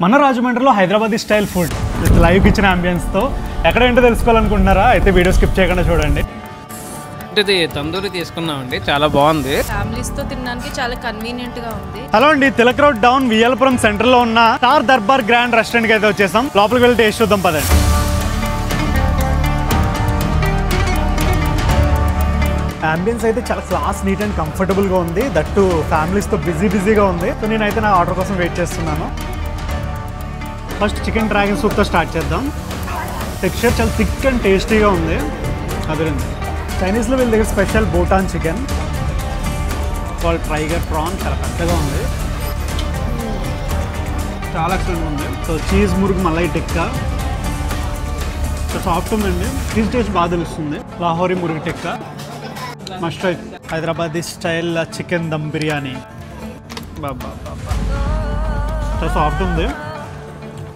మన రాజమండ్రిలో Hyderabadi style food with live kitchen అంబియన్స్తో ఎక్కడేంటో తెలుసుకోవాలనుకుంటున్నారా? అయితే వీడియో స్కిప్ చేయకుండా చూడండి. ఇది తందూరి తీసుకున్నామండి, చాలా బాగుంది. ఫ్యామిలీస్ తో తినడానికి చాలా కన్వీనియంట్ గా ఉంది. హలో అండి, Tilak road down VL Puram centre లో ఉన్న స్టార్ దర్బార్ గ్రాండ్ రెస్టారెంట్ కి అయితే వచ్చేసాం. లోపలికి వెళ్ళి టేస్ట్ చూద్దాం పదండి. అంబియన్స్ అయితే చాలా క్లాస్, నీట్ అండ్ కంఫర్టబుల్ గా ఉంది. దట్టు ఫ్యామిలీస్ తో బిజీగా ఉంది. సో నేనైతే నా ఆర్డర్ కోసం వెయిట్ చేస్తున్నాను. ఫస్ట్ చికెన్ డ్రాగన్ సూప్ తో స్టార్ట్ చేద్దాం. టెక్స్చర్ చాలా థిక్ అండ్ టేస్టీగా ఉంది. అదేండి చైనీస్లో వీళ్ళ దగ్గర స్పెషల్ బోటాన్ చికెన్ కాల్ టైగర్ ప్రాన్, చాలా పెద్దగా ఉంది, చాలా ఎక్సలెంట్ ఉంది. So cheese murgh malai tikka so soft ఉందండి. చీజ్ టేస్ట్ బాగా తెలుస్తుంది. Lahori murgh tikka must try. Hyderabadi style chicken dum biryani బాబా చాలా సాఫ్ట్ ఉంది.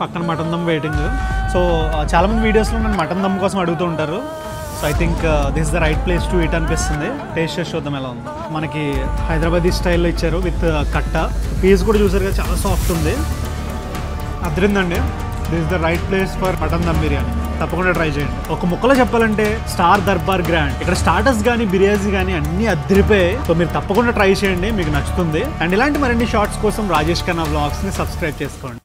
పక్కన మటన్ దమ్ వెయిటింగ్. సో చాలామంది వీడియోస్లో నన్ను మటన్ దమ్ కోసం అడుగుతూ ఉంటారు. So I think this is the right place to eat అనిపిస్తుంది. టేస్ట్ చేసి చూద్దాం ఎలా ఉంది. మనకి హైదరాబాదీ స్టైల్లో ఇచ్చారు విత్ కట్ట. పీస్ కూడా చూసారు కదా, చాలా సాఫ్ట్ ఉంది. అదిరిందండి. This is the right place for mutton dum biryani. తప్పకుండా ట్రై చేయండి. ఒక ముక్కలో చెప్పాలంటే స్టార్ దర్బార్ గ్రాండ్. ఇక్కడ స్టార్టర్స్ కానీ బిర్యానీ కానీ అన్ని అదిరిపోయాయి. సో మీరు తప్పకుండా ట్రై చేయండి, మీకు నచ్చుతుంది. అండ్ ఇలాంటి మరిన్ని షార్ట్స్ కోసం రాజేష్ ఖన్నా వ్లాగ్స్ని సబ్స్క్రైబ్ చేసుకోండి.